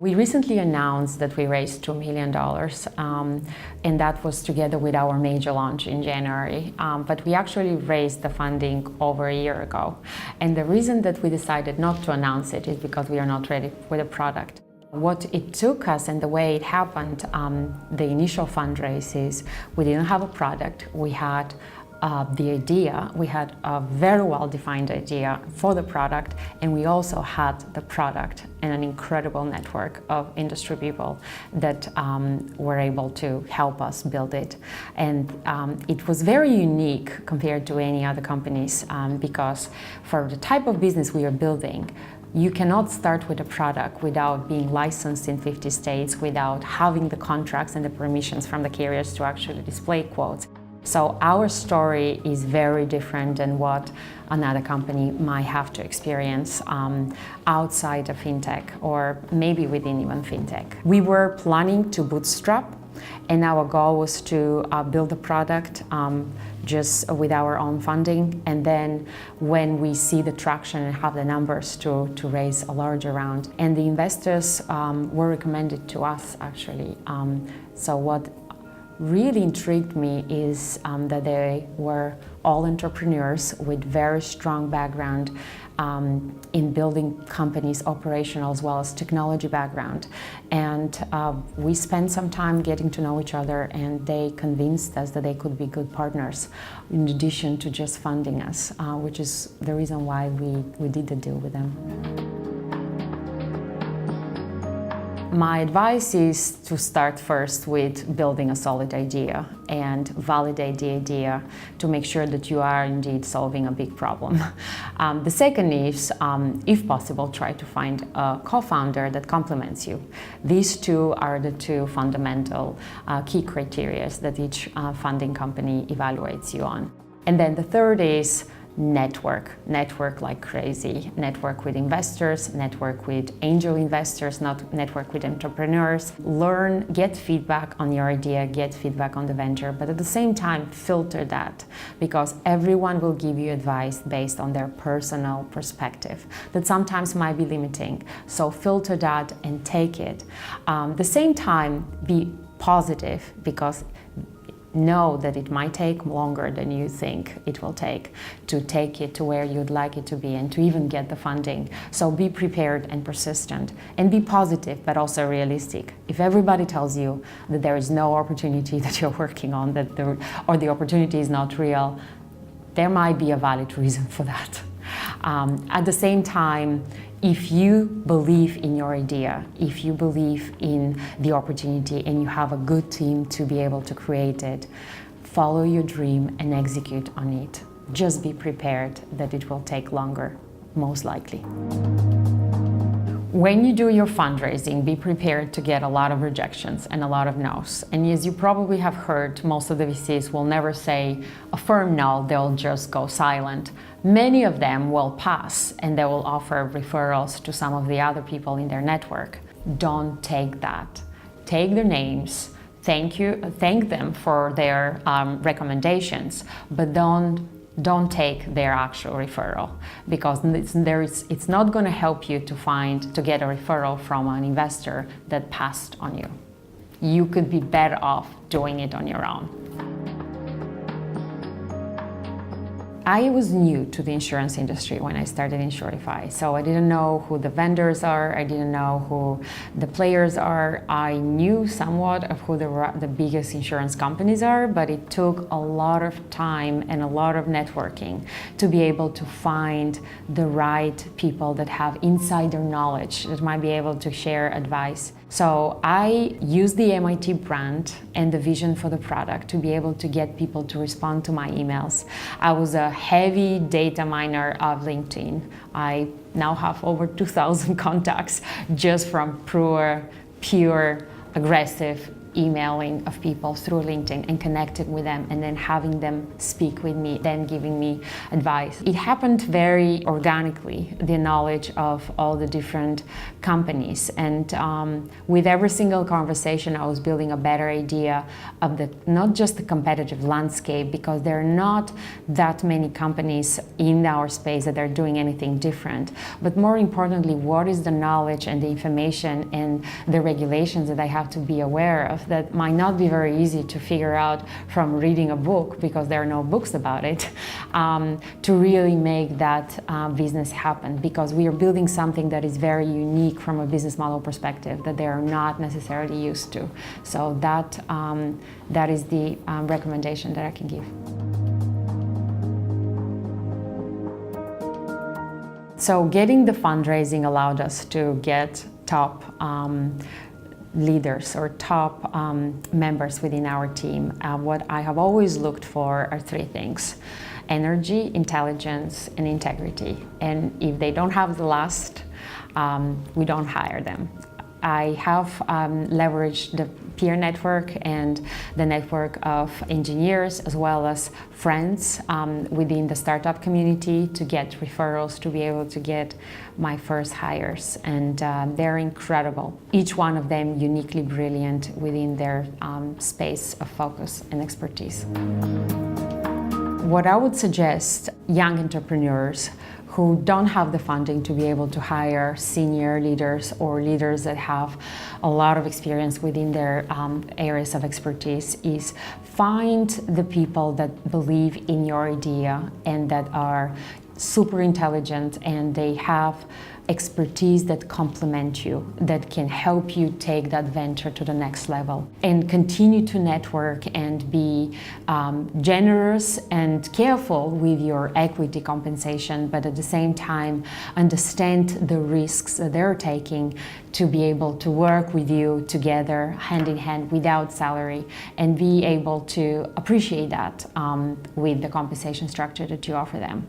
We recently announced that we raised $2 million, and that was together with our major launch in January. But we actually raised the funding over a year ago. And the reason that we decided not to announce it is because we are not ready with a product. What it took us and the way it happened, the initial fundraise is we didn't have a product. We had the idea, we had a very well-defined idea for the product, and we also had the product and an incredible network of industry people that were able to help us build it. And it was very unique compared to any other companies because for the type of business we are building, you cannot start with a product without being licensed in 50 states, without having the contracts and the permissions from the carriers to actually display quotes. So our story is very different than what another company might have to experience outside of fintech or maybe within even fintech. We were planning to bootstrap, and our goal was to build a product just with our own funding, and then when we see the traction and have the numbers to raise a larger round. And the investors were recommended to us actually. So what really intrigued me is that they were all entrepreneurs with very strong background in building companies, operational as well as technology background. And we spent some time getting to know each other, and they convinced us that they could be good partners in addition to just funding us, which is the reason why we did the deal with them. My advice is to start first with building a solid idea and validate the idea to make sure that you are indeed solving a big problem. The second is, if possible, try to find a co-founder that complements you. These two are the two fundamental key criteria that each funding company evaluates you on. And then the third is network like crazy. Network with investors, network with angel investors, not network with entrepreneurs. Learn, get feedback on your idea, get feedback on the venture, but at the same time filter that, because everyone will give you advice based on their personal perspective that sometimes might be limiting. So filter that and take it. At the same time, be positive, because know that it might take longer than you think it will take to take it to where you'd like it to be and to even get the funding. So be prepared and persistent, and be positive but also realistic. If everybody tells you that there is no opportunity that you're working on, or the opportunity is not real, there might be a valid reason for that. At the same time, if you believe in your idea, if you believe in the opportunity and you have a good team to be able to create it, follow your dream and execute on it. Just be prepared that it will take longer, most likely. When you do your fundraising, be prepared to get a lot of rejections and a lot of no's. And as you probably have heard, most of the VCs will never say a firm no, they'll just go silent. Many of them will pass, and they will offer referrals to some of the other people in their network. Don't take that. Take their names, thank them for their recommendations, but don't take their actual referral, because it's not going to help you to get a referral from an investor that passed on you. You could be better off doing it on your own. I was new to the insurance industry when I started Insurify, so I didn't know who the vendors are, I didn't know who the players are. I knew somewhat of who the biggest insurance companies are, but it took a lot of time and a lot of networking to be able to find the right people that have insider knowledge that might be able to share advice. So I used the MIT brand and the vision for the product to be able to get people to respond to my emails. I was a heavy data miner of LinkedIn. I now have over 2,000 contacts just from pure aggressive emailing of people through LinkedIn and connecting with them and then having them speak with me, then giving me advice. It happened very organically, the knowledge of all the different companies. And with every single conversation, I was building a better idea of not just the competitive landscape, because there are not that many companies in our space that are doing anything different, but more importantly, what is the knowledge and the information and the regulations that I have to be aware of that might not be very easy to figure out from reading a book, because there are no books about it, to really make that business happen, because we are building something that is very unique from a business model perspective that they are not necessarily used to. So that is the recommendation that I can give. So getting the fundraising allowed us to get top leaders or top members within our team. What I have always looked for are three things: energy, intelligence, and integrity. And if they don't have the last, we don't hire them. I have leveraged the peer network and the network of engineers as well as friends within the startup community to get referrals, to be able to get my first hires. And they're incredible. Each one of them uniquely brilliant within their space of focus and expertise. What I would suggest young entrepreneurs who don't have the funding to be able to hire senior leaders or leaders that have a lot of experience within their areas of expertise is find the people that believe in your idea and that are super intelligent and they have expertise that complement you, that can help you take that venture to the next level. And continue to network and be generous and careful with your equity compensation, but at the same time understand the risks that they're taking to be able to work with you together hand in hand without salary, and be able to appreciate that with the compensation structure that you offer them.